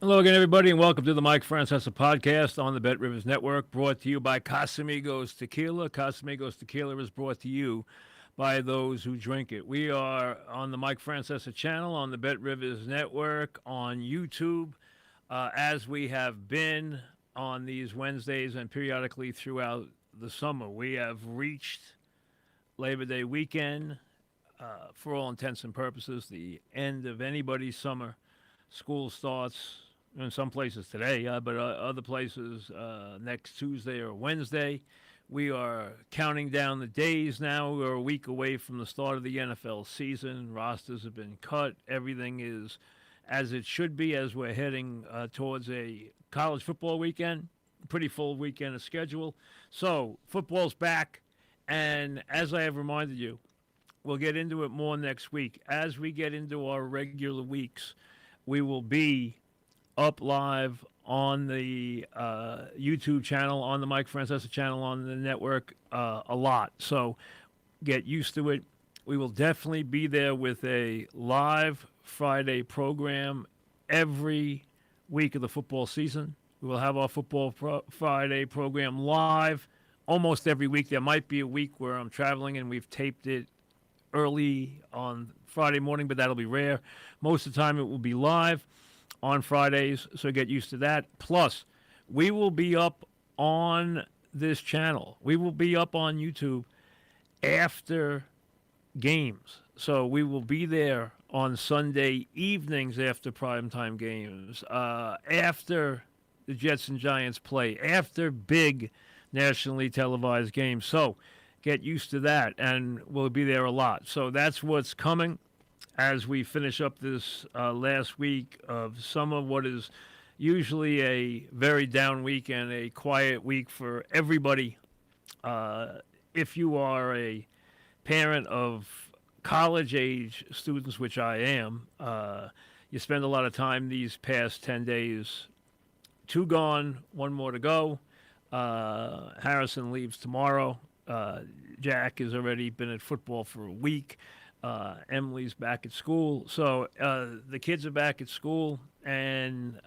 Hello again, everybody, and welcome to the Mike Francesa podcast on the Bet Rivers Network, brought to you by Casamigos Tequila. Casamigos Tequila is brought to you by those who drink it. We are on the Mike Francesa channel, on the Bet Rivers Network, on YouTube, as we have been on these Wednesdays and periodically throughout the summer. We have reached Labor Day weekend, for all intents and purposes, the end of anybody's summer. School starts in some places today, but other places next Tuesday or Wednesday. We are counting down the days now. We're a week away from the start of the NFL season. Rosters have been cut. Everything is as it should be as we're heading towards a college football weekend. Pretty full weekend of schedule. So football's back. And as I have reminded you, we'll get into it more next week. As we get into our regular weeks, we will be up live on the YouTube channel, on the Mike Francesa channel, on the network a lot. So get used to it. We will definitely be there with a live Friday program every week of the football season. We will have our Friday program live almost every week. There might be a week where I'm traveling and we've taped it early on Friday morning, but that'll be rare. Most of the time it will be live on Fridays, so get used to that. Plus, we will be up on this channel. We will be up on YouTube after games. So we will be there on Sunday evenings after primetime games, after the Jets and Giants play, after big nationally televised games. So get used to that, and we'll be there a lot. So that's what's coming as we finish up this last week of summer, what is usually a very down week and a quiet week for everybody. If you are a parent of college-age students, which I am, you spend a lot of time these past 10 days. 2 gone, 1 more to go. Harrison leaves tomorrow. Jack has already been at football for a week. Emily's back at school. So the kids are back at school, and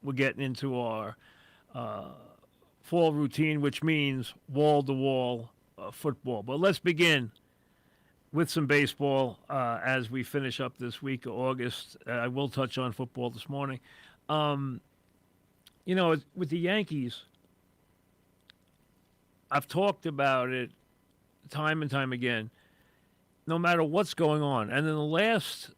we're getting into our fall routine, which means wall-to-wall football. But let's begin with some baseball as we finish up this week of August. I will touch on football this morning. With the Yankees, I've talked about it time and time again. No matter what's going on. And in the last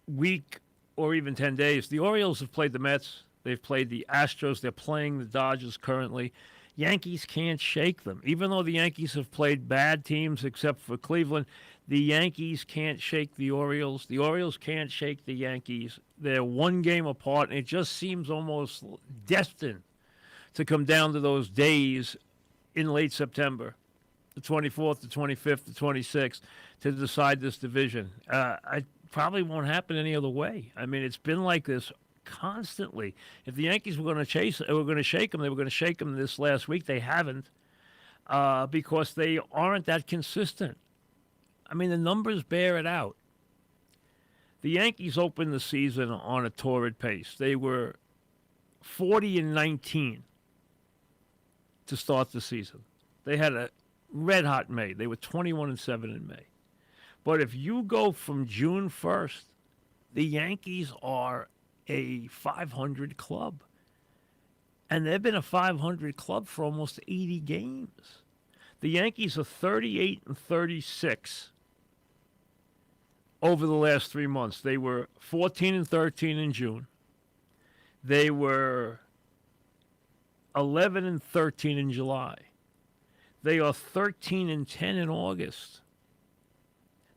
week or even 10 days, the Orioles have played the Mets. They've played the Astros. They're playing the Dodgers currently. Yankees can't shake them. Even though the Yankees have played bad teams except for Cleveland, the Yankees can't shake the Orioles. The Orioles can't shake the Yankees. They're 1 game apart, and it just seems almost destined to come down to those days in late September, the 24th, the 25th, the 26th, to decide this division. I probably won't happen any other way. I mean, it's been like this constantly. If the Yankees were going to shake them, they were going to shake them this last week. They haven't because they aren't that consistent. I mean, the numbers bear it out. The Yankees opened the season on a torrid pace. They were 40-19 to start the season. They had a red-hot May. They were 21-7 in May. But if you go from June 1st, the Yankees are a 500 club. And they've been a 500 club for almost 80 games. The Yankees are 38-36 over the last 3 months. They were 14-13 in June. They were 11-13 in July. They are 13-10 in August.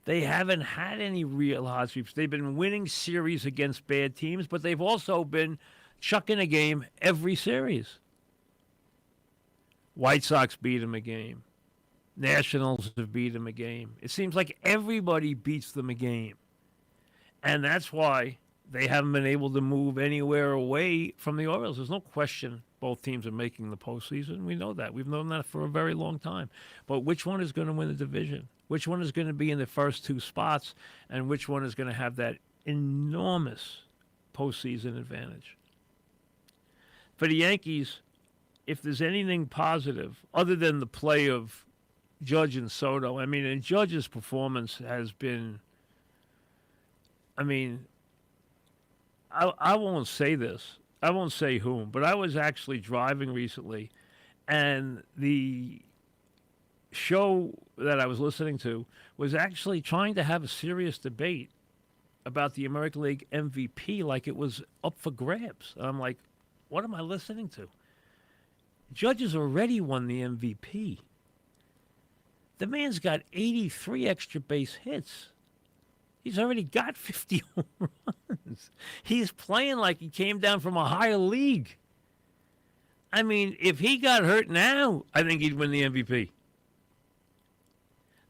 They haven't had any real hot streaks. They've been winning series against bad teams, but they've also been chucking a game every series. White Sox beat them a game. Nationals have beat them a game. It seems like everybody beats them a game. And that's why they haven't been able to move anywhere away from the Orioles. There's no question both teams are making the postseason. We know that. We've known that for a very long time. But which one is going to win the division? Which one is going to be in the first 2 spots? And which one is going to have that enormous postseason advantage. For the Yankees, if there's anything positive other than the play of Judge and Soto, I mean, and Judge's performance has been, I mean, I won't say this. I won't say whom, but I was actually driving recently, and the show that I was listening to was actually trying to have a serious debate about the American League MVP like it was up for grabs. And I'm like, what am I listening to? Judge has already won the MVP. The man's got 83 extra base hits. He's already got 50 home runs. He's playing like he came down from a higher league. I mean, if he got hurt now, I think he'd win the MVP.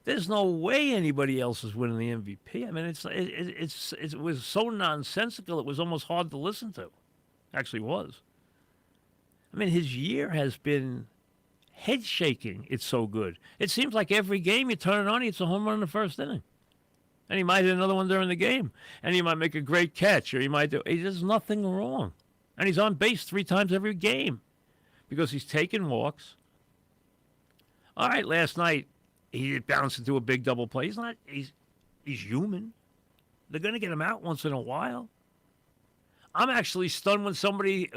There's no way anybody else is winning the MVP. I mean, it was so nonsensical, it was almost hard to listen to. Actually was. I mean, his year has been head shaking. It's so good. It seems like every game you turn it on, it's a home run in the first inning. And he might hit another one during the game. And he might make a great catch, or he might do. There's nothing wrong. And he's on base 3 times every game because he's taking walks. All right, last night, he bounced into a big double play. He's human. They're going to get him out once in a while. I'm actually stunned when somebody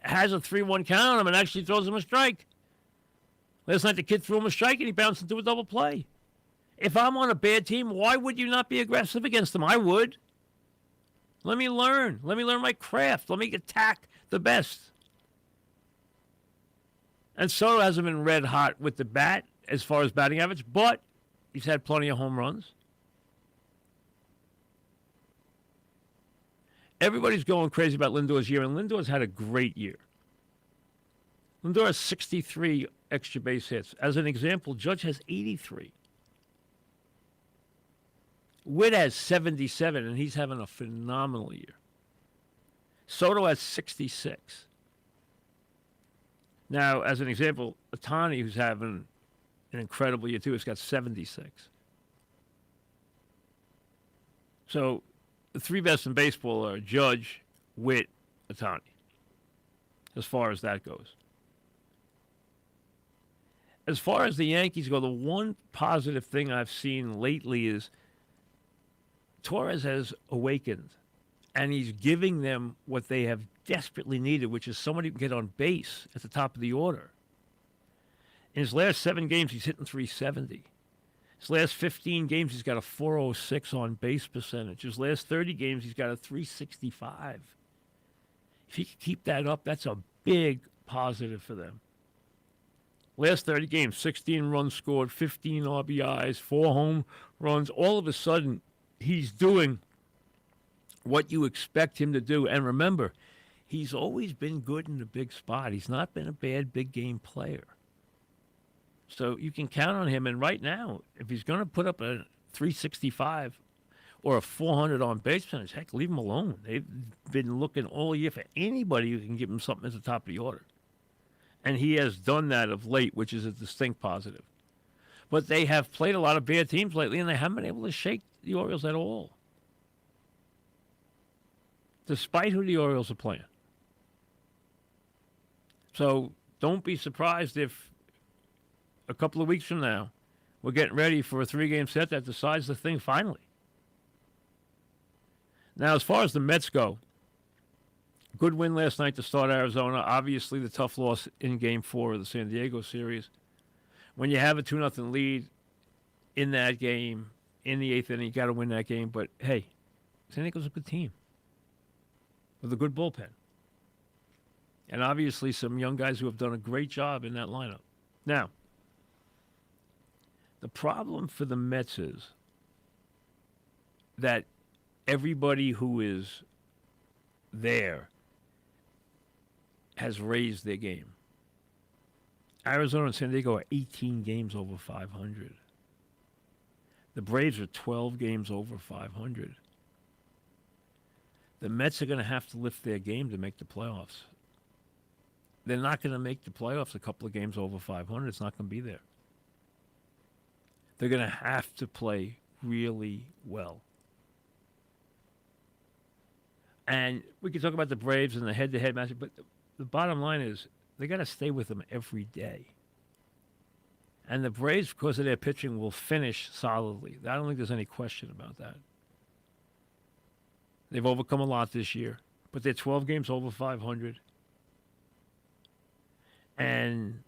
has a 3-1 count on him and actually throws him a strike. Last night, the kid threw him a strike and he bounced into a double play. If I'm on a bad team, why would you not be aggressive against them? I would. Let me learn. Let me learn my craft. Let me attack the best. And Soto hasn't been red hot with the bat as far as batting average, but he's had plenty of home runs. Everybody's going crazy about Lindor's year, and Lindor's had a great year. Lindor has 63 extra base hits. As an example, Judge has 83. Witt has 77, and he's having a phenomenal year. Soto has 66. Now, as an example, Ohtani, who's having an incredible year, too, has got 76. So the 3 best in baseball are Judge, Witt, Ohtani, as far as that goes. As far as the Yankees go, the one positive thing I've seen lately is Torres has awakened, and he's giving them what they have desperately needed, which is somebody who can get on base at the top of the order. In his last 7 games, he's hitting 370. His last 15 games, he's got a 406 on base percentage. His last 30 games, he's got a 365. If he can keep that up, that's a big positive for them. Last 30 games, 16 runs scored, 15 RBIs, 4 home runs. All of a sudden, he's doing what you expect him to do. And remember, he's always been good in the big spot. He's not been a bad big game player. So you can count on him. And right now, if he's going to put up a 365 or a 400 on base percentage, heck, leave him alone. They've been looking all year for anybody who can give him something at the top of the order. And he has done that of late, which is a distinct positive. But they have played a lot of bad teams lately, and they haven't been able to shake the Orioles at all, despite who the Orioles are playing. So don't be surprised if a couple of weeks from now we're getting ready for a 3-game set that decides the thing finally. Now, as far as the Mets go, good win last night to start Arizona. Obviously, the tough loss in Game 4 of the San Diego series. When you have a 2-0 lead in that game, in the 8th inning, you got to win that game. But, hey, San Diego's a good team with a good bullpen. And obviously some young guys who have done a great job in that lineup. Now, the problem for the Mets is that everybody who is there has raised their game. Arizona and San Diego are 18 games over 500. The Braves are 12 games over 500. The Mets are going to have to lift their game to make the playoffs. They're not going to make the playoffs a couple of games over 500. It's not going to be there. They're going to have to play really well. And we can talk about the Braves and the head-to-head matchup, but the bottom line is they got to stay with them every day. And the Braves, because of their pitching, will finish solidly. I don't think there's any question about that. They've overcome a lot this year, but they're 12 games over 500. And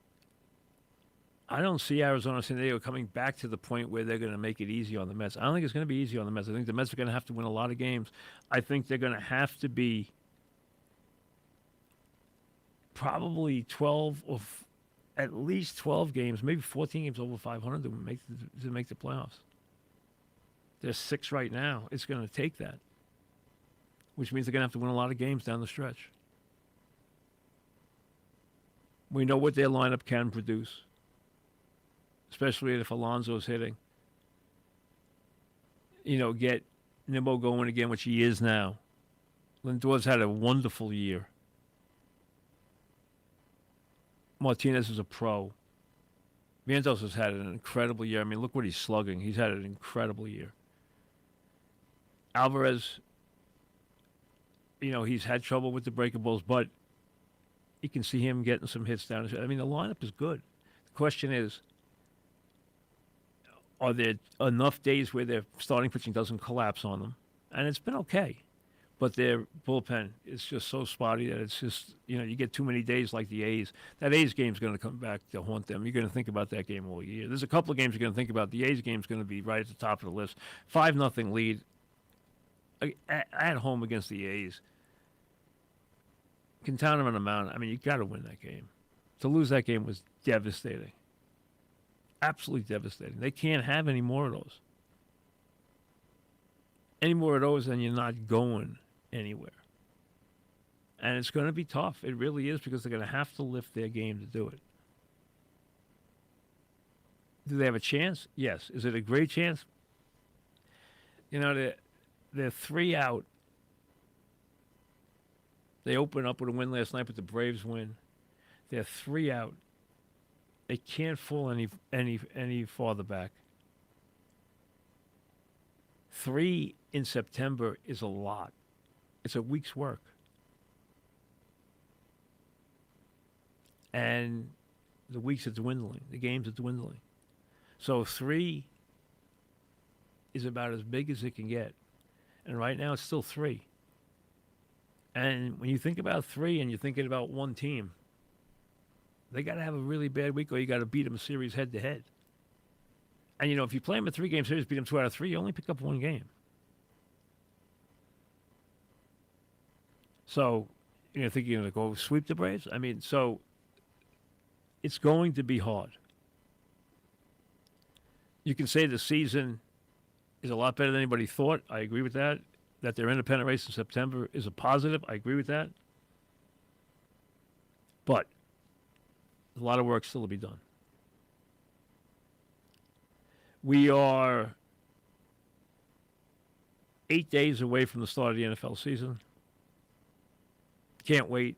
I don't see Arizona San Diego coming back to the point where they're going to make it easy on the Mets. I don't think it's going to be easy on the Mets. I think the Mets are going to have to win a lot of games. I think they're going to have to be probably 12 or at least 12 games, maybe 14 games over 500 to make the playoffs. They're 6 right now. It's going to take that, which means they're going to have to win a lot of games down the stretch. We know what their lineup can produce, especially if Alonso's hitting. Get Nimmo going again, which he is now. Lindor's had a wonderful year. Martinez is a pro. Vientos has had an incredible year. I mean, look what he's slugging. He's had an incredible year. Alvarez, he's had trouble with the breakables, but you can see him getting some hits down. I mean, the lineup is good. The question is, are there enough days where their starting pitching doesn't collapse on them? And it's been okay. But their bullpen is just so spotty that it's just, you get too many days like the A's. That A's game is going to come back to haunt them. You're going to think about that game all year. There's a couple of games you're going to think about. The A's game is going to be right at the top of the list. 5-0 lead at home against the A's. Can count them on a mountain. I mean, you got to win that game. To lose that game was devastating. Absolutely devastating. They can't have any more of those. Any more of those, and you're not going anywhere. And it's going to be tough. It really is, because they're going to have to lift their game to do it. Do they have a chance? Yes. Is it a great chance? They're 3 out. They opened up with a win last night, but the Braves win. They're 3 out. They can't fall any farther back. 3 in September is a lot. It's a week's work. And the weeks are dwindling. The games are dwindling. So 3 is about as big as it can get. And right now it's still 3. And when you think about 3 and you're thinking about one team, they got to have a really bad week, or you got to beat them a series head-to-head. And, if you play them a 3-game series, beat them 2 out of 3, you only pick up 1 game. So, think you're going to go sweep the Braves? I mean, so it's going to be hard. You can say the season is a lot better than anybody thought. I agree with that. That their independent race in September is a positive. I agree with that. But a lot of work still to be done. We are 8 days away from the start of the NFL season. Can't wait.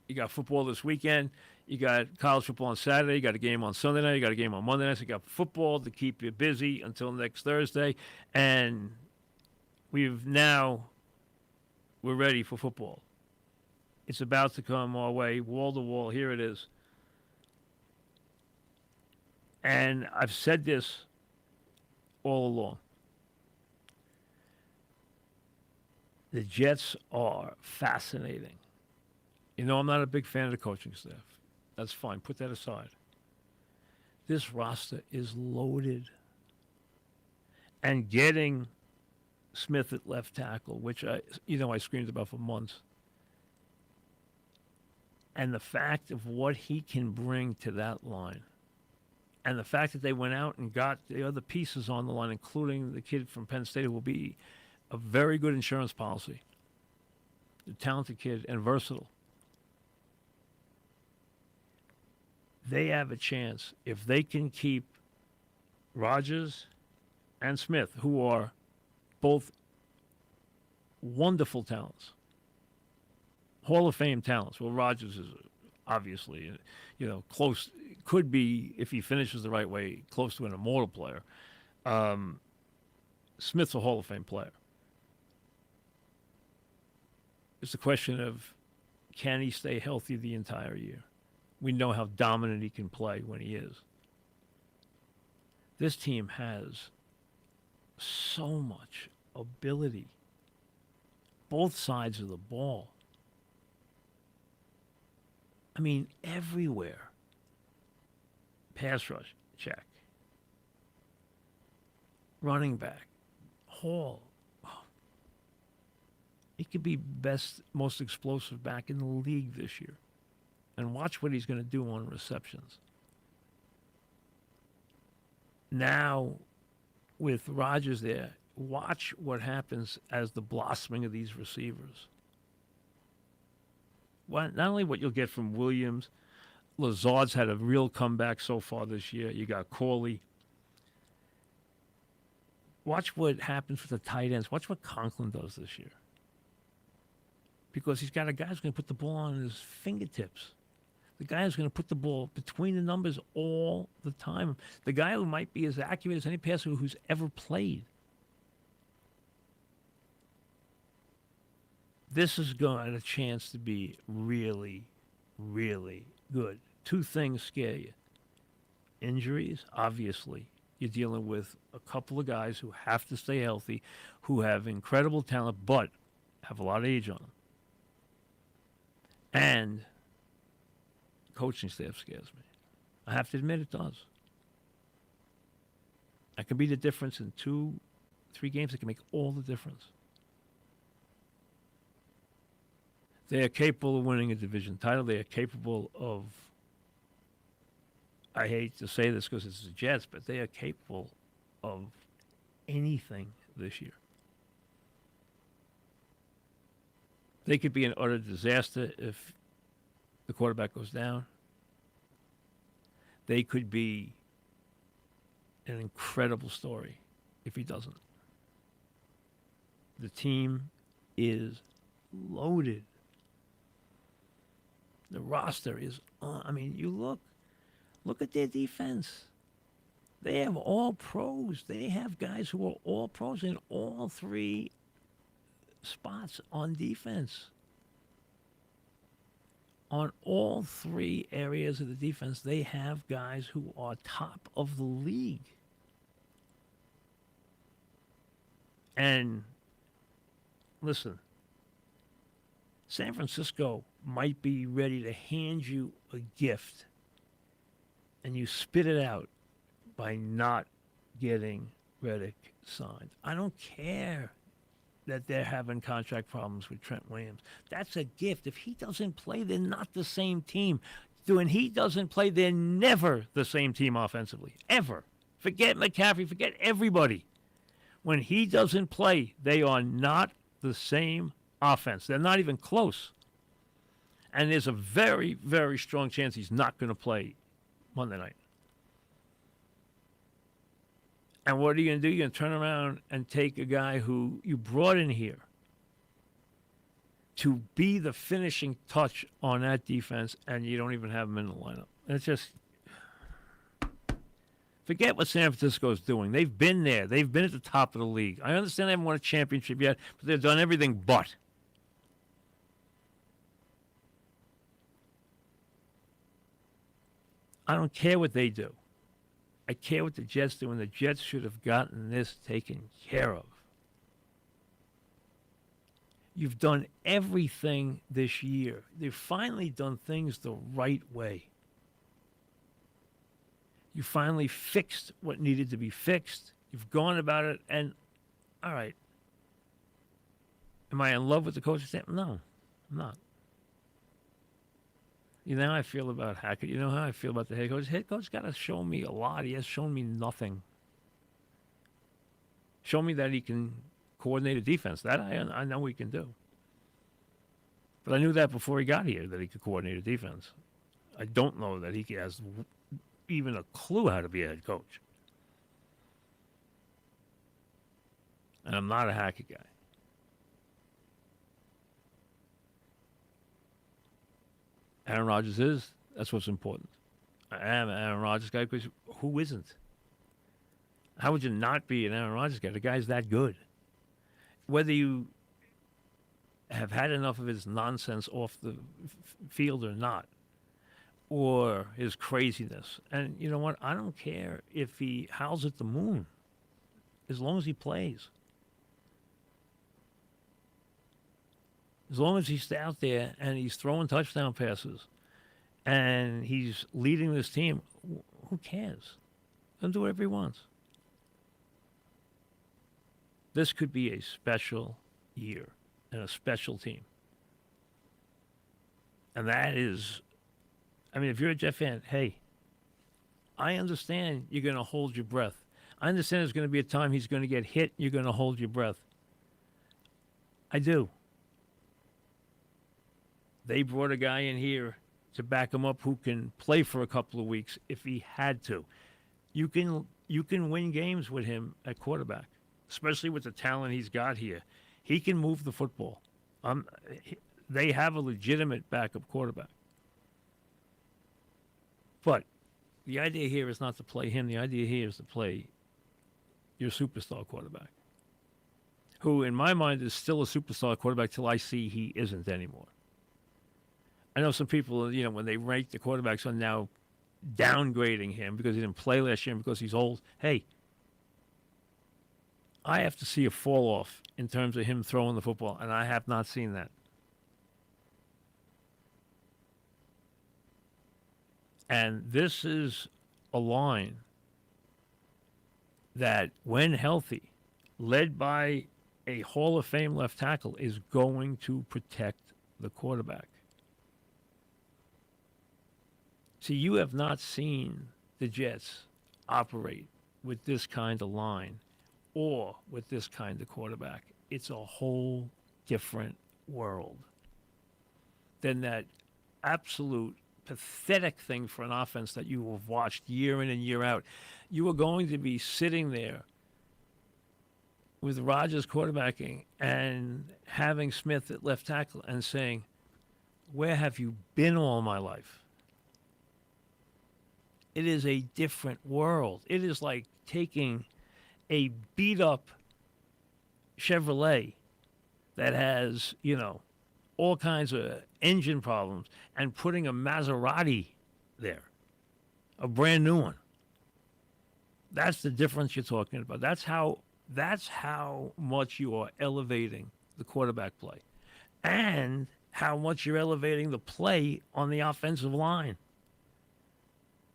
You got football this weekend. You got college football on Saturday. You got a game on Sunday night. You got a game on Monday night. So you got football to keep you busy until next Thursday. And we're ready for football. It's about to come our way, wall to wall. Here it is. And I've said this all along. The Jets are fascinating. I'm not a big fan of the coaching staff. That's fine. Put that aside. This roster is loaded. And getting Smith at left tackle, which I screamed about for months. And the fact of what he can bring to that line. And the fact that they went out and got the other pieces on the line, including the kid from Penn State, who will be a very good insurance policy. A talented kid and versatile. They have a chance if they can keep Rodgers and Smith, who are both wonderful talents. Hall of Fame talents. Well, Rodgers is obviously, close, could be, if he finishes the right way, close to an immortal player. Smith's a Hall of Fame player. It's a question of, can he stay healthy the entire year? We know how dominant he can play when he is. This team has so much ability, both sides of the ball. I mean, everywhere. Pass rush, check. Running back, Hall. Oh, he could be best, most explosive back in the league this year. And watch what he's going to do on receptions. Now, with Rodgers there, watch what happens as the blossoming of these receivers. Not only what you'll get from Williams, Lazard's had a real comeback so far this year. You got Corley. Watch what happens with the tight ends. Watch what Conklin does this year. Because he's got a guy who's going to put the ball on his fingertips. The guy who's going to put the ball between the numbers all the time. The guy who might be as accurate as any passer who's ever played. This has got a chance to be really, really good. Two things scare you. Injuries, obviously. You're dealing with a couple of guys who have to stay healthy, who have incredible talent, but have a lot of age on them. And coaching staff scares me. I have to admit it does. That can be the difference in 2-3 games. It can make all the difference. They are capable of winning a division title. They are capable of, I hate to say this because it's the Jets, but they are capable of anything this year. They could be an utter disaster if the quarterback goes down. They could be an incredible story if he doesn't. The team is loaded. The roster is on. I mean, you look at their defense. They have all pros. They have guys who are all pros in all three spots on defense. On all three areas of the defense, they have guys who are top of the league. And listen, San Francisco might be ready to hand you a gift, and you spit it out by not getting Reddick signed. I don't care that they're having contract problems with Trent Williams. That's a gift. If he doesn't play, they're not the same team. When he doesn't play, they're never the same team offensively. Ever. Forget McCaffrey. Forget everybody. When he doesn't play, they are not the same offense. They're not even close. And there's a very, very strong chance he's not going to play Monday night. And what are you going to do? You're going to turn around and take a guy who you brought in here to be the finishing touch on that defense, and you don't even have him in the lineup. And it's just, forget what San Francisco's doing. They've been there. They've been at the top of the league. I understand they haven't won a championship yet, but they've done everything but. I don't care what they do. I care what the Jets do, and the Jets should have gotten this taken care of. You've done everything this year. They've finally done things the right way. You finally fixed what needed to be fixed. You've gone about it, and all right. Am I in love with the coaching staff? No, I'm not. You know how I feel about Hackett. You know how I feel about the head coach. Head coach got to show me a lot. He has shown me nothing. Show me that he can coordinate a defense. That I know he can do. But I knew that before he got here, that he could coordinate a defense. I don't know that he has even a clue how to be a head coach. And I'm not a Hackett guy. Aaron Rodgers is. That's what's important. I am an Aaron Rodgers guy because who isn't? How would you not be an Aaron Rodgers guy? The guy's that good. Whether you have had enough of his nonsense off the field or not, or his craziness. And you know what? I don't care if he howls at the moon, as long as he plays. As long as he's out there and he's throwing touchdown passes and he's leading this team, who cares? Let him do whatever he wants. This could be a special year and a special team. And that is, I mean, if you're a Jet fan, hey, I understand you're going to hold your breath. I understand there's going to be a time he's going to get hit, you're going to hold your breath. I do. They brought a guy in here to back him up who can play for a couple of weeks if he had to. You can win games with him at quarterback, especially with the talent he's got here. He can move the football. They have a legitimate backup quarterback. But the idea here is not to play him. The idea here is to play your superstar quarterback, who in my mind is still a superstar quarterback till I see he isn't anymore. I know some people, when they rank the quarterbacks, are now downgrading him because he didn't play last year and because he's old. Hey, I have to see a fall off in terms of him throwing the football, and I have not seen that. And this is a line that, when healthy, led by a Hall of Fame left tackle, is going to protect the quarterback. See, you have not seen the Jets operate with this kind of line or with this kind of quarterback. It's a whole different world than that absolute pathetic thing for an offense that you have watched year in and year out. You are going to be sitting there with Rodgers quarterbacking and having Smith at left tackle and saying, where have you been all my life? It is a different world. It is like taking a beat-up Chevrolet that has, all kinds of engine problems and putting a Maserati there, a brand new one. That's the difference you're talking about. That's how much you are elevating the quarterback play and how much you're elevating the play on the offensive line.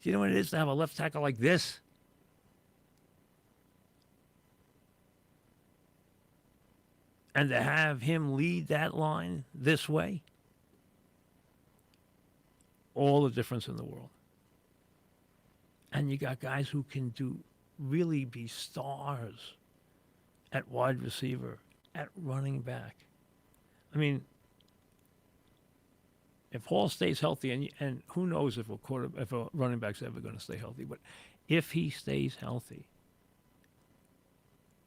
Do you know what it is to have a left tackle like this? And to have him lead that line this way? All the difference in the world. And you got guys who can really be stars at wide receiver, at running back. I mean, if Hall stays healthy, and who knows if a running back's ever going to stay healthy, but if he stays healthy,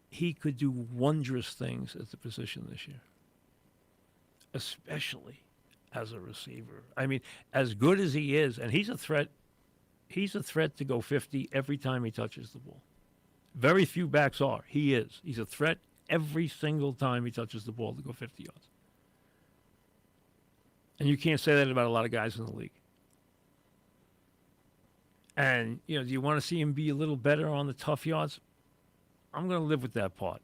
he could do wondrous things at the position this year, especially as a receiver. I mean, as good as he is, and he's a threat to go 50 every time he touches the ball. Very few backs are. He is. He's a threat every single time he touches the ball to go 50 yards. And you can't say that about a lot of guys in the league. And, do you want to see him be a little better on the tough yards? I'm going to live with that part.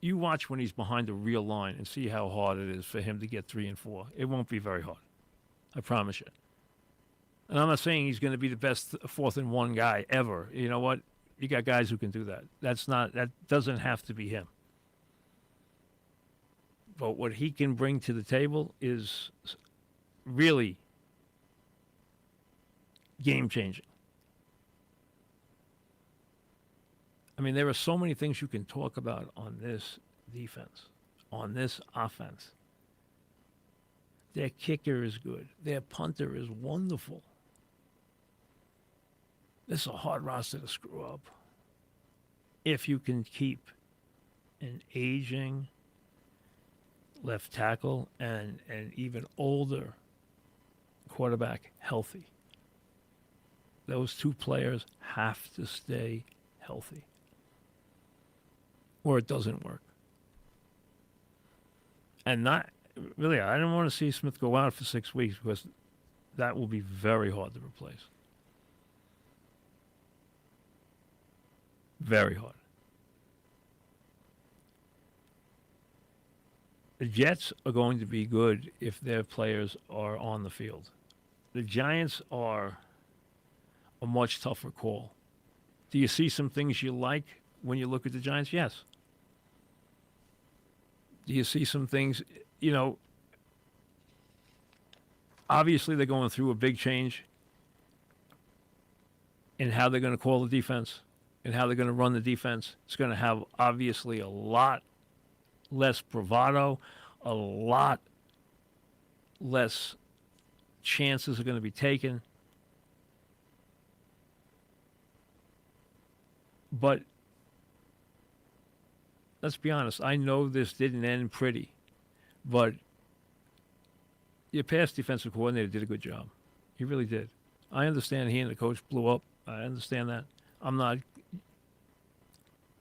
You watch when he's behind a real line and see how hard it is for him to get 3 and 4. It won't be very hard. I promise you. And I'm not saying he's going to be the best 4th and 1 guy ever. You know what? You got guys who can do that. That doesn't have to be him. But what he can bring to the table is really game-changing. I mean, there are so many things you can talk about on this defense, on this offense. Their kicker is good. Their punter is wonderful. This is a hard roster to screw up. If you can keep an aging left tackle and an even older quarterback healthy. Those two players have to stay healthy, or it doesn't work. And really, I don't want to see Smith go out for 6 weeks because that will be very hard to replace. Very hard. The Jets are going to be good if their players are on the field. The Giants are a much tougher call. Do you see some things you like when you look at the Giants? Yes. Do you see some things, you know, obviously they're going through a big change in how they're going to call the defense and how they're going to run the defense. It's going to have obviously a lot less bravado, a lot less chances are going to be taken. But let's be honest, I know this didn't end pretty, but your past defensive coordinator did a good job. He really did. I understand he and the coach blew up. I understand that. I'm not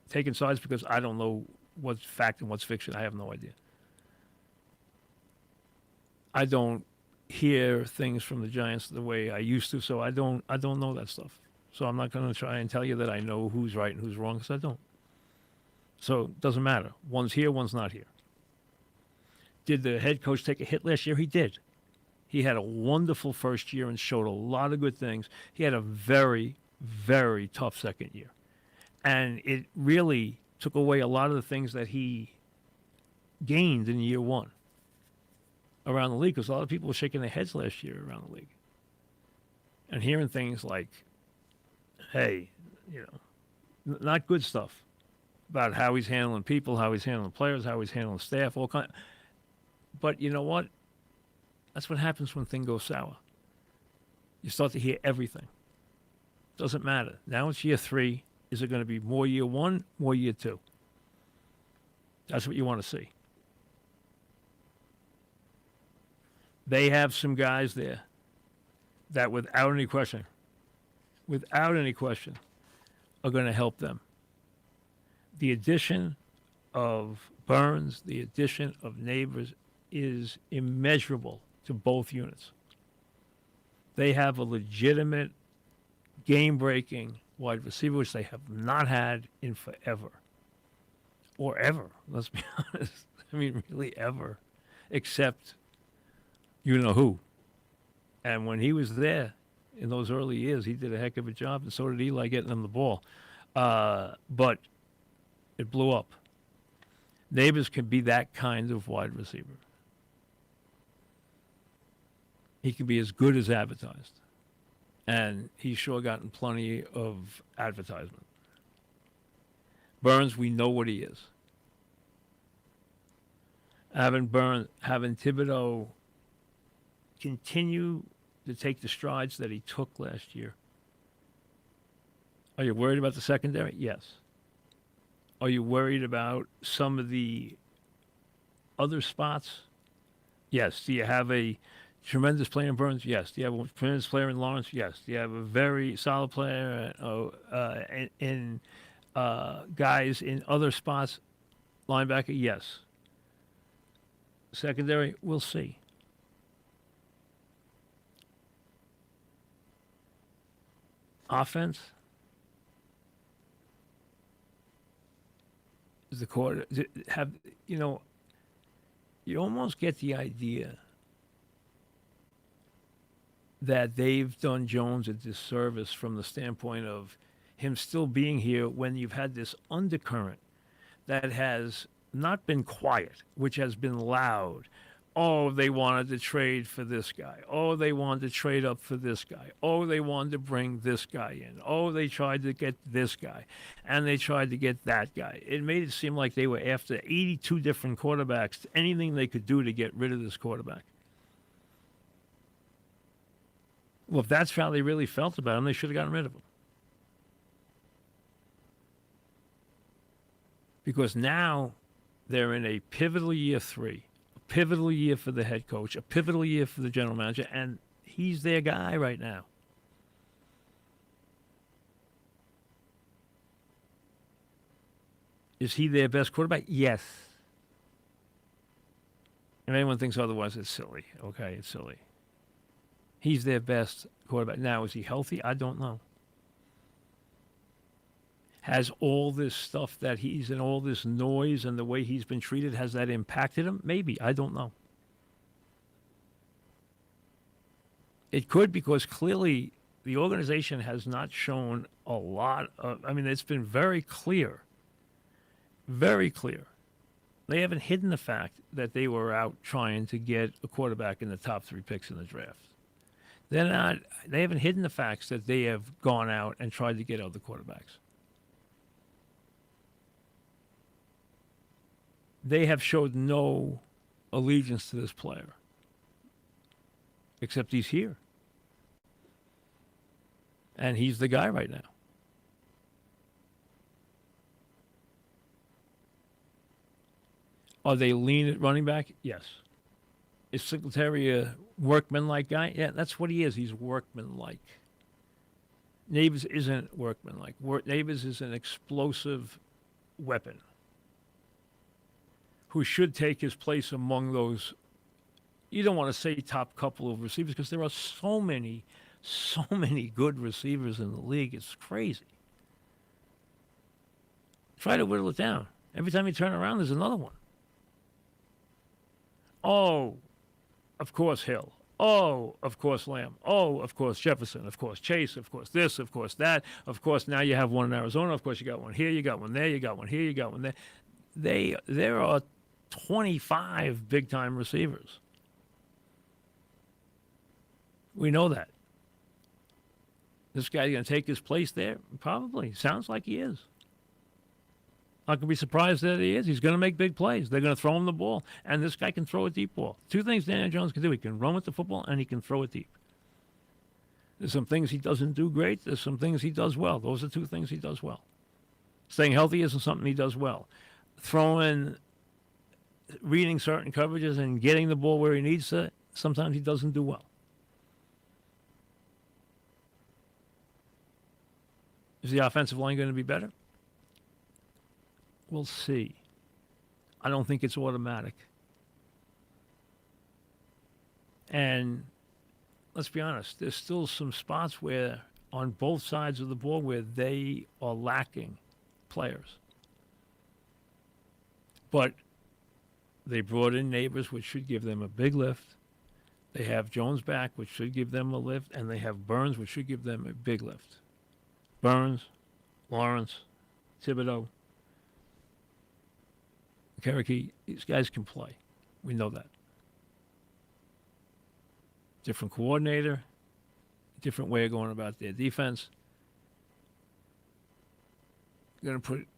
taking sides because I don't know what's fact and what's fiction. I have no idea. I don't hear things from the Giants the way I used to, so I don't know that stuff. So I'm not going to try and tell you that I know who's right and who's wrong because I don't. So it doesn't matter. One's here, one's not here. Did the head coach take a hit last year? He did. He had a wonderful first year and showed a lot of good things. He had a very, very tough second year. And it really took away a lot of the things that he gained in year one around the league, because a lot of people were shaking their heads last year around the league and hearing things like, hey, not good stuff about how he's handling people, how he's handling players, how he's handling staff, all kind. But you know what? That's what happens when things go sour. You start to hear everything. Doesn't matter. Now it's year 3. Is it going to be more year 1, more year 2? That's what you want to see. They have some guys there that without any question, are going to help them. The addition of Burns, the addition of Nabers is immeasurable to both units. They have a legitimate game-breaking wide receiver, which they have not had in forever. Or ever, let's be honest. I mean, really ever. Except you know who. And when he was there in those early years, he did a heck of a job, and so did Eli getting them the ball. But it blew up. Nabers can be that kind of wide receiver. He can be as good as advertised. And he's sure gotten plenty of advertisement. Burns, we know what he is. Having Thibodeau continue to take the strides that he took last year. Are you worried about the secondary? Yes. Are you worried about some of the other spots? Yes. Do you have a tremendous player in Burns? Yes. Do you have a tremendous player in Lawrence? Yes. Do you have a very solid player in guys in other spots? Linebacker? Yes. Secondary? We'll see. Offense? Is the quarter have you almost get the idea that they've done Jones a disservice from the standpoint of him still being here when you've had this undercurrent that has not been quiet, which has been loud. Oh, they wanted to trade for this guy. Oh, they wanted to trade up for this guy. Oh, they wanted to bring this guy in. Oh, they tried to get this guy. And they tried to get that guy. It made it seem like they were after 82 different quarterbacks, anything they could do to get rid of this quarterback. Well, if that's how they really felt about him, they should have gotten rid of him. Because now they're in a pivotal year 3. Pivotal year for the head coach, a pivotal year for the general manager, and he's their guy right now. Is he their best quarterback? Yes. If anyone thinks otherwise, it's silly. Okay, it's silly. He's their best quarterback. Now, is he healthy? I don't know. Has all this stuff that he's in, all this noise and the way he's been treated, has that impacted him? Maybe. I don't know. It could, because clearly the organization has not shown a lot of, I mean, it's been very clear. Very clear. They haven't hidden the fact that they were out trying to get a quarterback in the top 3 picks in the draft. They haven't hidden the facts that they have gone out and tried to get other quarterbacks. They have showed no allegiance to this player, except he's here. And he's the guy right now. Are they lean at running back? Yes. Is Singletary a workman-like guy? Yeah, that's what he is. He's workman-like. Nabers isn't workman-like. Nabers is an explosive weapon who should take his place among those. You don't want to say top couple of receivers, because there are so many good receivers in the league. It's crazy. Try to whittle it down. Every time you turn around, there's another one. Oh, of course, Hill. Oh, of course, Lamb. Oh, of course, Jefferson. Of course, Chase. Of course, this. Of course, that. Of course, now you have one in Arizona. Of course, you got one here. You got one there. You got one here. You got one there. There are 25 big-time receivers. We know that. This guy's going to take his place there? Probably. Sounds like he is. I could be surprised that he is. He's going to make big plays. They're going to throw him the ball, and this guy can throw a deep ball. 2 things Daniel Jones can do. He can run with the football, and he can throw it deep. There's some things he doesn't do great. There's some things he does well. Those are 2 things he does well. Staying healthy isn't something he does well. Reading certain coverages and getting the ball where he needs to, sometimes he doesn't do well. Is the offensive line going to be better? We'll see. I don't think it's automatic. And let's be honest, there's still some spots where, on both sides of the ball, where they are lacking players. But they brought in Nabers, which should give them a big lift. They have Jones back, which should give them a lift. And they have Burns, which should give them a big lift. Burns, Lawrence, Thibodeau, Cherokee, these guys can play. We know that. Different coordinator, different way of going about their defense. Going to put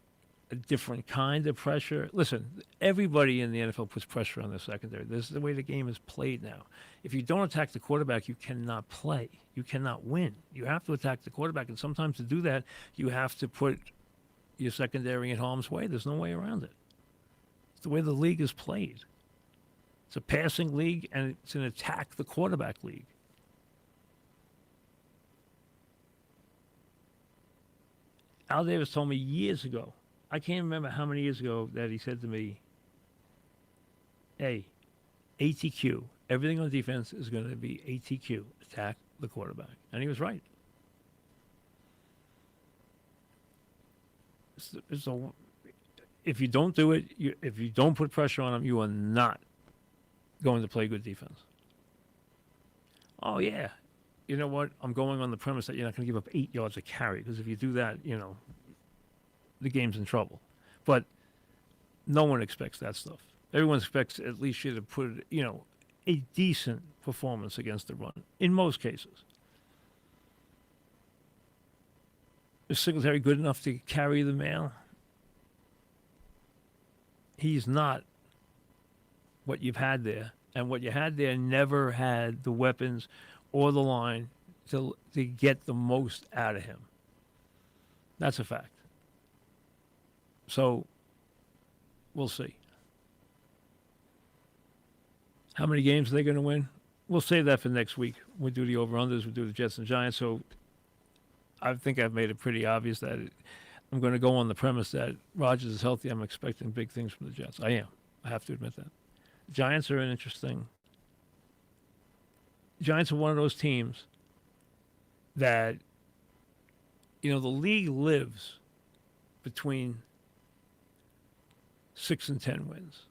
a different kind of pressure. Listen, everybody in the NFL puts pressure on the secondary. This is the way the game is played now. If you don't attack the quarterback, you cannot play. You cannot win. You have to attack the quarterback, and sometimes to do that, you have to put your secondary in harm's way. There's no way around it. It's the way the league is played. It's a passing league, and it's an attack the quarterback league. Al Davis told me years ago, I can't remember how many years ago, that he said to me, hey, ATQ, everything on defense is going to be ATQ, attack the quarterback. And he was right. If you don't do it, if you don't put pressure on him, you are not going to play good defense. Oh, yeah. You know what? I'm going on the premise that you're not going to give up 8 yards a carry, because if you do that, the game's in trouble. But no one expects that stuff. Everyone expects at least you to put, a decent performance against the run, in most cases. Is Singletary good enough to carry the mail? He's not what you've had there. And what you had there never had the weapons or the line to get the most out of him. That's a fact. So we'll see. How many games are they going to win? We'll save that for next week. We'll do the over-unders. We'll do the Jets and Giants. So I think I've made it pretty obvious that I'm going to go on the premise that Rodgers is healthy. I'm expecting big things from the Jets. I am. I have to admit that. Giants are an interesting. Giants are one of those teams that, the league lives between 6 and 10 wins.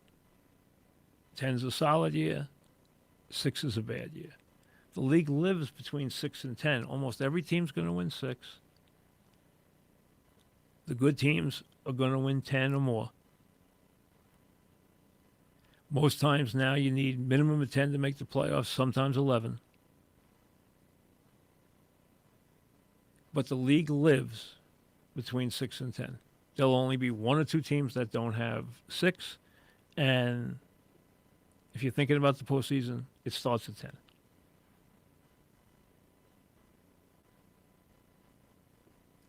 10's a solid year, 6 is a bad year. The league lives between 6 and 10. Almost every team's going to win 6. The good teams are going to win 10 or more. Most times now you need minimum of 10 to make the playoffs, sometimes 11. But the league lives between 6 and 10. There'll only be 1 or 2 teams that don't have 6. And if you're thinking about the postseason, it starts at 10.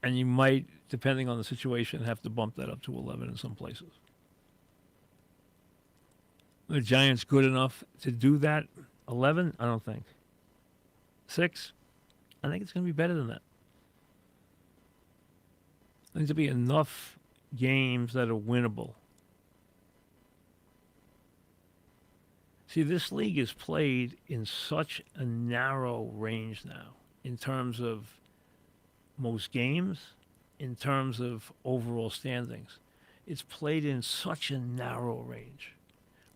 And you might, depending on the situation, have to bump that up to 11 in some places. The Giants good enough to do that? 11? I don't think. 6? I think it's going to be better than that. I think there'll be enough games that are winnable. See, this league is played in such a narrow range now in terms of most games, in terms of overall standings. It's played in such a narrow range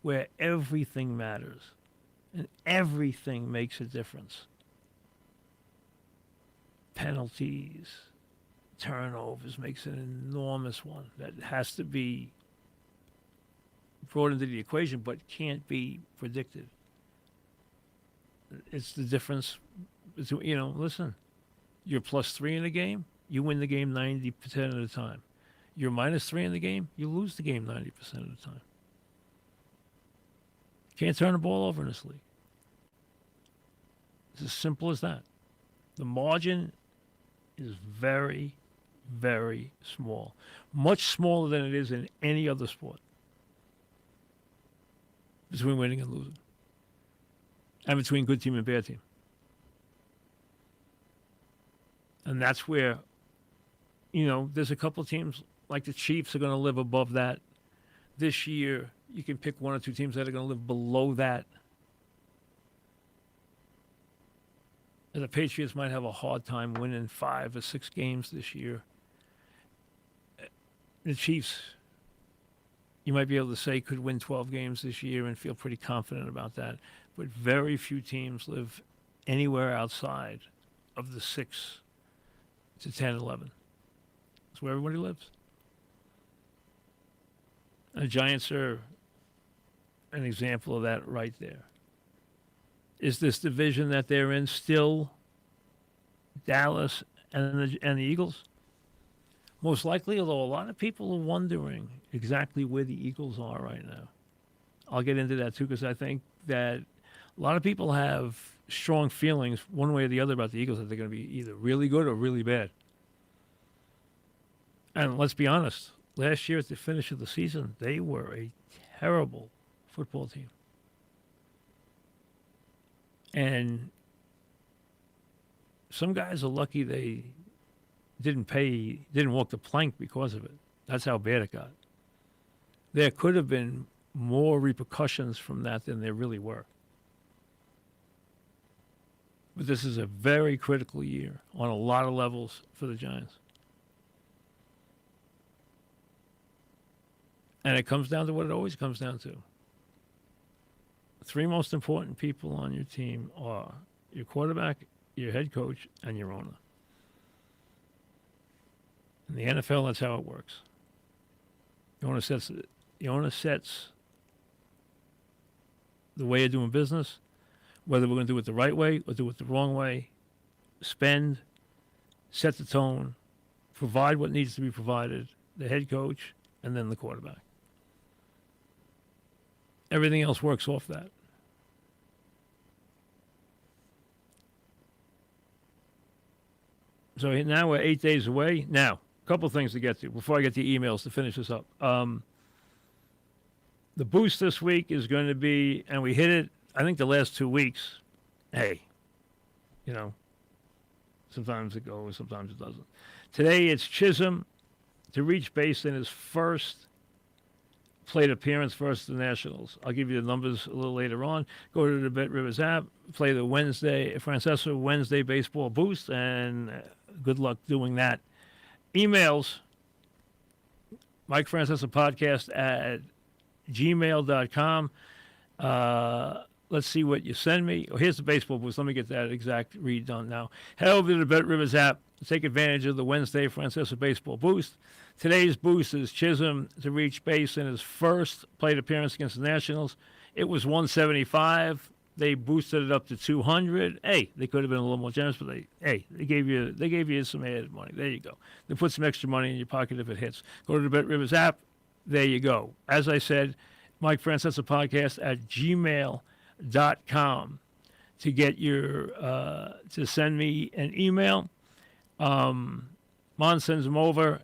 where everything matters and everything makes a difference. Penalties, turnovers makes an enormous one that has to be brought into the equation but can't be predicted. It's the difference between, listen, you're +3 in a game, you win the game 90% of the time. You're -3 in the game, you lose the game 90% of the time. Can't turn the ball over in this league. It's as simple as that. The margin is very, very small. Much smaller than it is in any other sport between winning and losing. And between good team and bad team. And that's where, there's a couple of teams like the Chiefs are going to live above that. This year, you can pick 1 or 2 teams that are going to live below that. And the Patriots might have a hard time winning 5 or 6 games this year. The Chiefs, you might be able to say, could win 12 games this year and feel pretty confident about that. But very few teams live anywhere outside of the 6 to 10, 11. That's where everybody lives. And the Giants are an example of that right there. Is this division that they're in still Dallas and the Eagles? Most likely, although a lot of people are wondering exactly where the Eagles are right now. I'll get into that too, because I think that a lot of people have strong feelings one way or the other about the Eagles, that they're going to be either really good or really bad. And let's be honest, last year at the finish of the season, they were a terrible football team. And some guys are lucky they didn't walk the plank because of it. That's how bad it got. There could have been more repercussions from that than there really were. But this is a very critical year on a lot of levels for the Giants. And it comes down to what it always comes down to. The 3 most important people on your team are your quarterback, your head coach, and your owner. In the NFL, that's how it works. The owner sets the way of doing business, whether we're going to do it the right way or do it the wrong way, spend, set the tone, provide what needs to be provided, the head coach, and then the quarterback. Everything else works off that. So now we're 8 days away. Now, a couple of things to get to before I get the emails to finish this up. The boost this week is going to be, and we hit it, I think, the last 2 weeks. Hey, sometimes it goes, sometimes it doesn't. Today it's Chisholm to reach base in his first plate appearance versus the Nationals. I'll give you the numbers a little later on. Go to the Bet Rivers app, play the Francesa Wednesday Baseball Boost, and good luck doing that. Emails, Mike Francesa Podcast at gmail.com. Let's see what you send me. Oh, here's the baseball boost. Let me get that exact read done now. Head over to the Bet Rivers app. Take advantage of the Wednesday Francesa Baseball Boost. Today's boost is Chisholm to reach base in his first plate appearance against the Nationals. It was 175. They boosted it up to 200. Hey, they could have been a little more generous, but they gave you some added money. There you go. They put some extra money in your pocket if it hits. Go to the Bet Rivers app. There you go. As I said, Mike Francesa Podcast at gmail.com to get your to send me an email. Mon sends them over.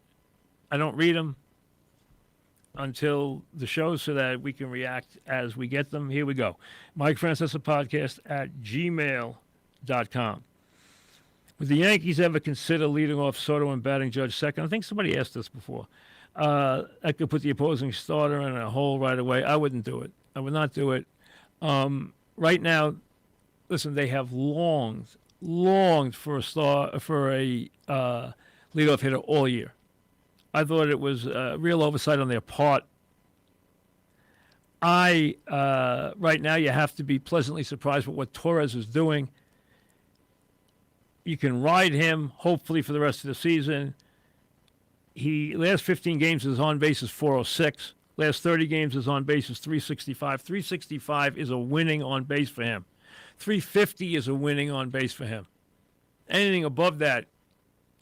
I don't read them until the show so that we can react as we get them. Here we go. Mike Francesa Podcast at gmail.com. Would the Yankees ever consider leading off Soto and batting Judge second? I think somebody asked this before. I could put the opposing starter in a hole right away. I wouldn't do it. I would not do it. Right now, listen, they have longed for a leadoff hitter all year. I thought it was a real oversight on their part. Right now, you have to be pleasantly surprised with what Torres is doing. You can ride him, hopefully, for the rest of the season. Last 15 games, his on base is 406. Last 30 games, his on base is 365. 365 is a winning on base for him. 350 is a winning on base for him. Anything above that,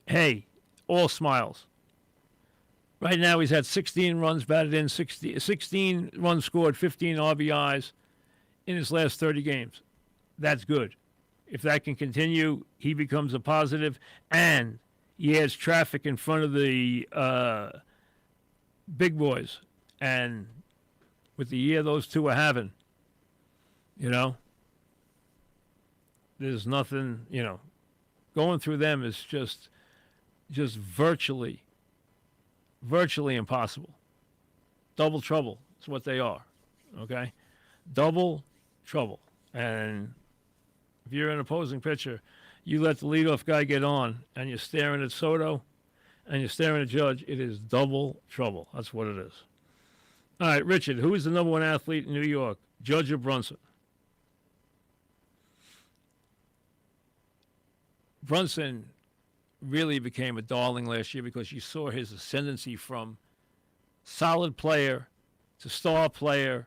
hey, all smiles. Right now, he's had 16 runs batted in, 16 runs scored, 15 RBIs in his last 30 games. That's good. If that can continue, he becomes a positive, and he has traffic in front of the big boys. And with the year those two are having, there's nothing, going through them is just virtually impossible. Double trouble is what they are, okay? Double trouble. And if you're an opposing pitcher, you let the leadoff guy get on, and you're staring at Soto, and you're staring at Judge, it is double trouble. That's what it is. All right, Richard, who is the number one athlete in New York, Judge or Brunson? Brunson really became a darling last year because you saw his ascendancy from solid player to star player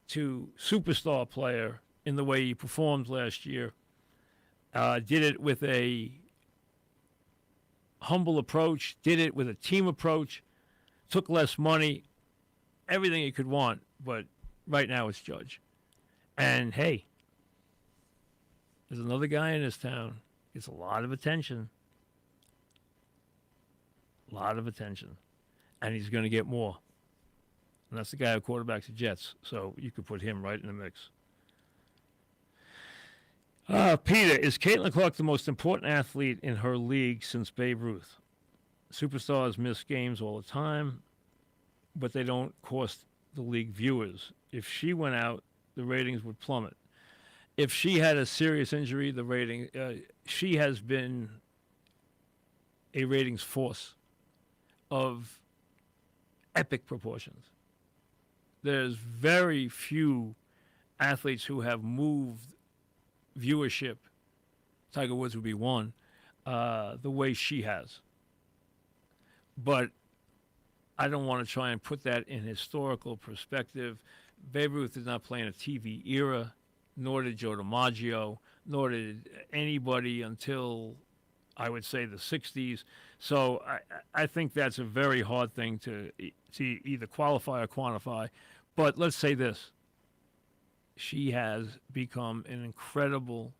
to superstar player in the way he performed last year. Did it with a humble approach, did it with a team approach, took less money, everything he could want, but right now it's Judge. And hey, there's another guy in this town. Gets a lot of attention. A lot of attention. And he's going to get more. And that's the guy who quarterbacks the Jets. So you could put him right in the mix. Peter, is Caitlin Clark the most important athlete in her league since Babe Ruth? Superstars miss games all the time, but they don't cost the league viewers. If she went out, the ratings would plummet. If she had a serious injury, the rating, she has been a ratings force of epic proportions. There's very few athletes who have moved viewership. Tiger Woods would be one, the way she has. But I don't want to try and put that in historical perspective. Babe Ruth did not play in a TV era, nor did Joe DiMaggio, nor did anybody until, I would say, the 60s. So I think that's a very hard thing to either qualify or quantify. But let's say this. She has become an incredible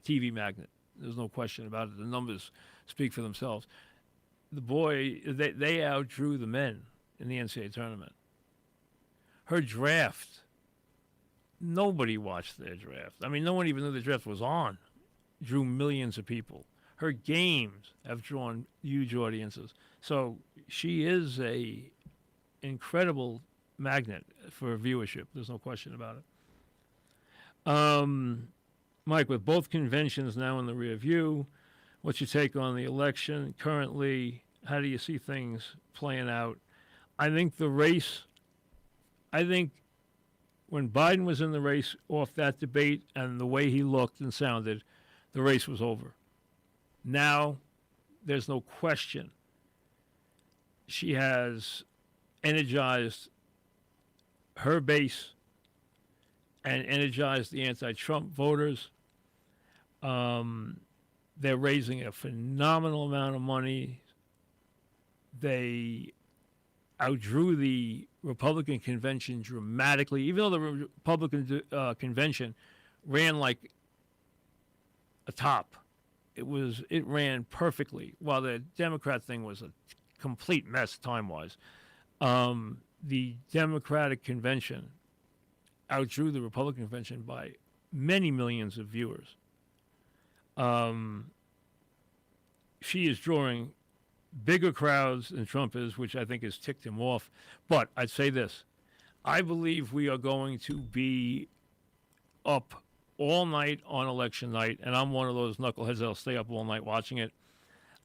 TV magnet. There's no question about it. The numbers speak for themselves. The boy, they outdrew the men in the NCAA tournament. Her draft, nobody watched their draft. I mean, no one even knew the draft was on. Drew millions of people. Her games have drawn huge audiences. So she is a incredible magnet for viewership. There's no question about it. Mike, with both conventions now in the rear view, what's your take on the election currently? How do you see things playing out? I think when Biden was in the race off that debate and the way he looked and sounded, the race was over. Now, there's no question. She has energized her base and energized the anti-Trump voters. They're raising a phenomenal amount of money. They outdrew the Republican convention dramatically, even though the Republican convention ran like a top. It ran perfectly, while the Democrat thing was a complete mess time-wise. The Democratic convention outdrew the Republican convention by many millions of viewers. She is drawing bigger crowds than Trump is, which I think has ticked him off. But I'd say this. I believe we are going to be up all night on election night, and I'm one of those knuckleheads that'll stay up all night watching it.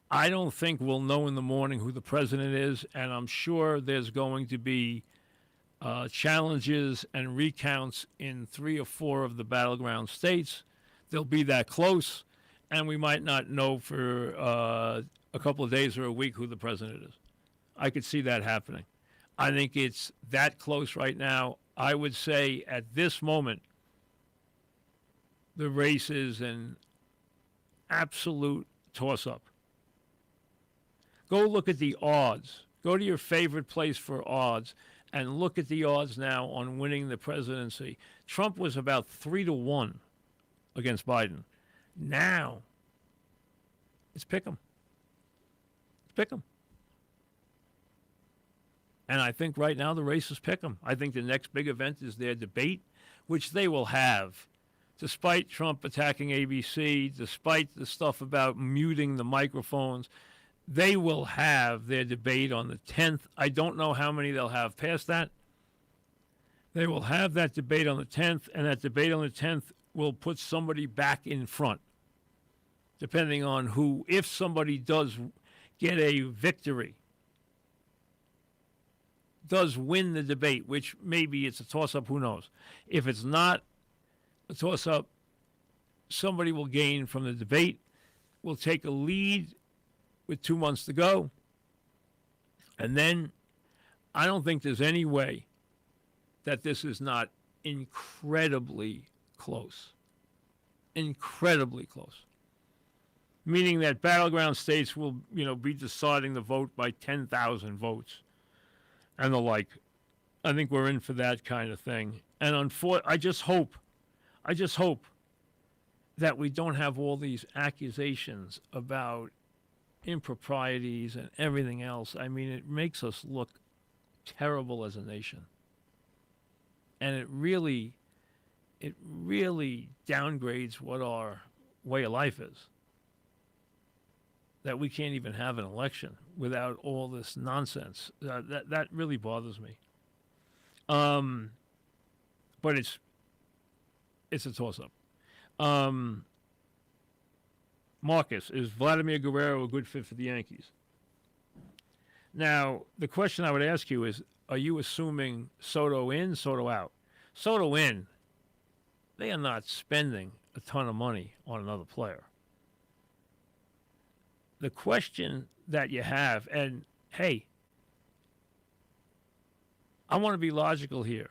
I don't think we'll know in the morning who the president is, and I'm sure there's going to be challenges and recounts in 3 or 4 of the battleground states. They'll be that close, and we might not know for a couple of days or a week who the president is. I could see that happening. I think it's that close right now. I would say at this moment, the race is an absolute toss-up. Go look at the odds. Go to your favorite place for odds and look at the odds now on winning the presidency. Trump was about 3-1 against Biden. Now, it's pick 'em. Pick 'em. And I think right now the race is pick 'em. I think the next big event is their debate, which they will have. Despite Trump attacking ABC, despite the stuff about muting the microphones, they will have their debate on the 10th. I don't know how many they'll have past that. They will have that debate on the 10th, and that debate on the 10th will put somebody back in front, depending on who, if somebody does get a victory, does win the debate, which maybe it's a toss-up, who knows. If it's not a toss-up, somebody will gain from the debate, will take a lead with 2 months to go, and then I don't think there's any way that this is not incredibly close. Incredibly close. Meaning that battleground states will, be deciding the vote by 10,000 votes and the like. I think we're in for that kind of thing. And I just hope that we don't have all these accusations about improprieties and everything else. I mean, it makes us look terrible as a nation. And it really downgrades what our way of life is. That we can't even have an election without all this nonsense. That really bothers me. But it's a toss-up. Marcus, is Vladimir Guerrero a good fit for the Yankees? Now, the question I would ask you is, are you assuming Soto in, Soto out? Soto in, they are not spending a ton of money on another player. The question that you have, and hey, I want to be logical here.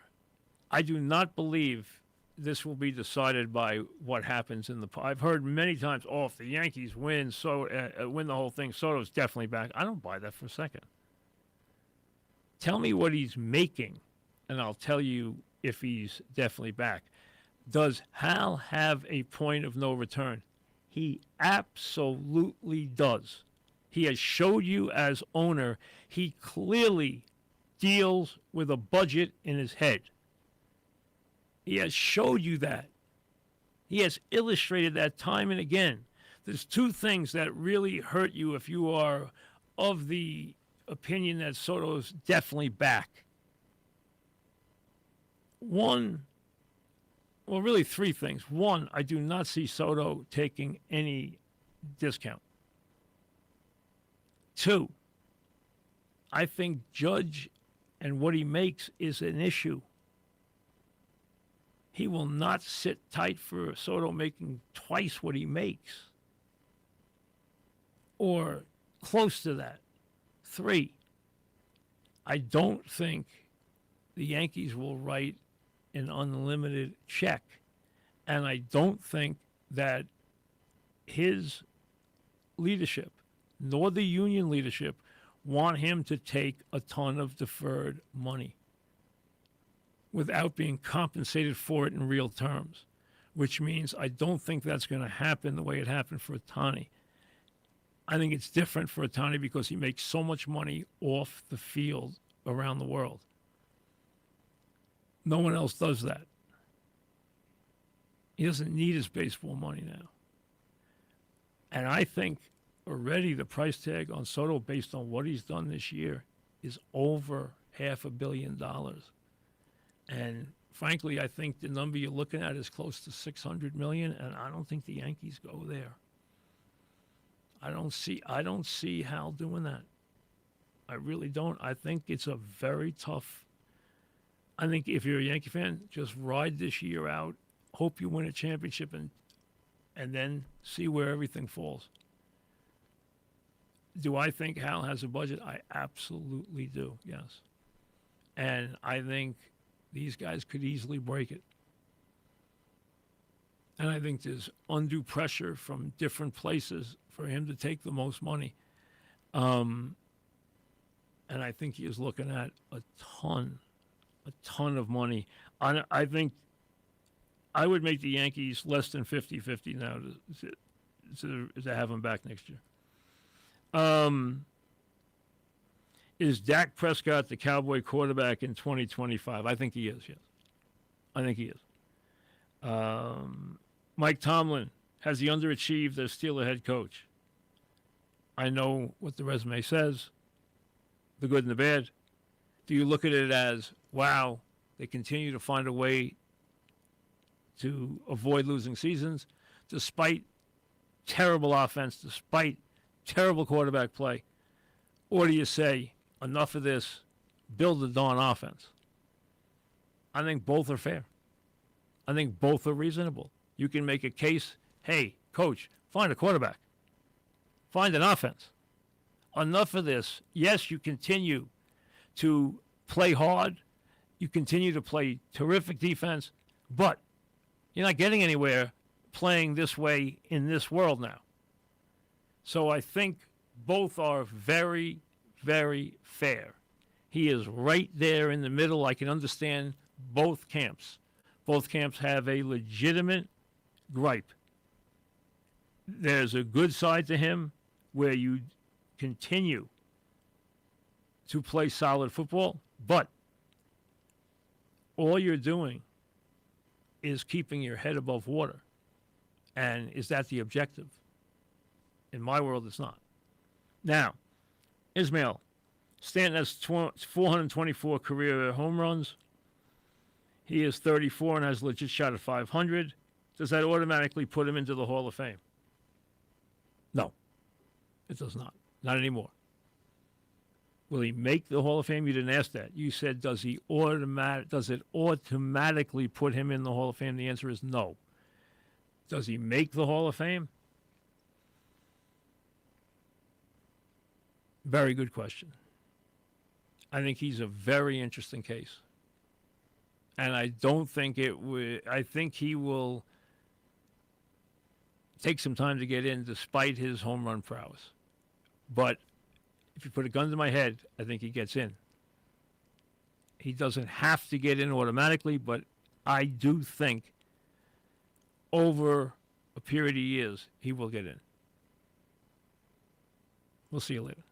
I do not believe this will be decided by what happens in the. I've heard many times, if the Yankees win, win the whole thing, Soto's definitely back. I don't buy that for a second. Tell me what he's making, and I'll tell you if he's definitely back. Does Hal have a point of no return? He absolutely does. He has showed you as owner, he clearly deals with a budget in his head. He has showed you that. He has illustrated that time and again. There's 2 things that really hurt you if you are of the opinion that Soto is definitely back. One, well, really three things. One, I do not see Soto taking any discount. Two, I think Judge and what he makes is an issue. He will not sit tight for Soto making twice what he makes or close to that. Three, I don't think the Yankees will write an unlimited check. And I don't think that his leadership, nor the union leadership, want him to take a ton of deferred money without being compensated for it in real terms, which means I don't think that's going to happen the way it happened for Ohtani. I think it's different for Ohtani because he makes so much money off the field around the world. No one else does that. He doesn't need his baseball money now. And I think already the price tag on Soto, based on what he's done this year, is over $500 million. And frankly, I think the number you're looking at is close to $600 million, and I don't think the Yankees go there. I don't see Hal doing that. I really don't. I think it's a very tough. I think if you're a Yankee fan, just ride this year out, hope you win a championship, and then see where everything falls. Do I think Hal has a budget? I absolutely do, yes. And I think these guys could easily break it. And I think there's undue pressure from different places for him to take the most money. And I think he is looking at a ton of money. I think I would make the Yankees less than 50-50 now to have him back next year. Is Dak Prescott the Cowboy quarterback in 2025? I think he is, yes. I think he is. Mike Tomlin, has he underachieved as Steeler head coach? I know what the resume says, the good and the bad. Do you look at it as, wow, they continue to find a way to avoid losing seasons despite terrible offense, despite terrible quarterback play? Or do you say, enough of this, build a darn offense? I think both are fair. I think both are reasonable. You can make a case, hey, coach, find a quarterback. Find an offense. Enough of this. Yes, you continue to play hard. You continue to play terrific defense, but you're not getting anywhere playing this way in this world now. So I think both are very, very fair. He is right there in the middle. I can understand both camps. Both camps have a legitimate gripe. There's a good side to him where you continue to play solid football, but all you're doing is keeping your head above water. And is that the objective? In my world, it's not. Now, Ismail, Stanton has 424 career home runs. He is 34 and has a legit shot at 500. Does that automatically put him into the Hall of Fame? No, it does not. Not anymore. Will he make the Hall of Fame? You didn't ask that. You said, does it automatically put him in the Hall of Fame? The answer is no. Does he make the Hall of Fame? Very good question. I think he's a very interesting case. And I don't think it would. I think he will take some time to get in despite his home run prowess. But if you put a gun to my head, I think he gets in. He doesn't have to get in automatically, but I do think over a period of years, he will get in. We'll see you later.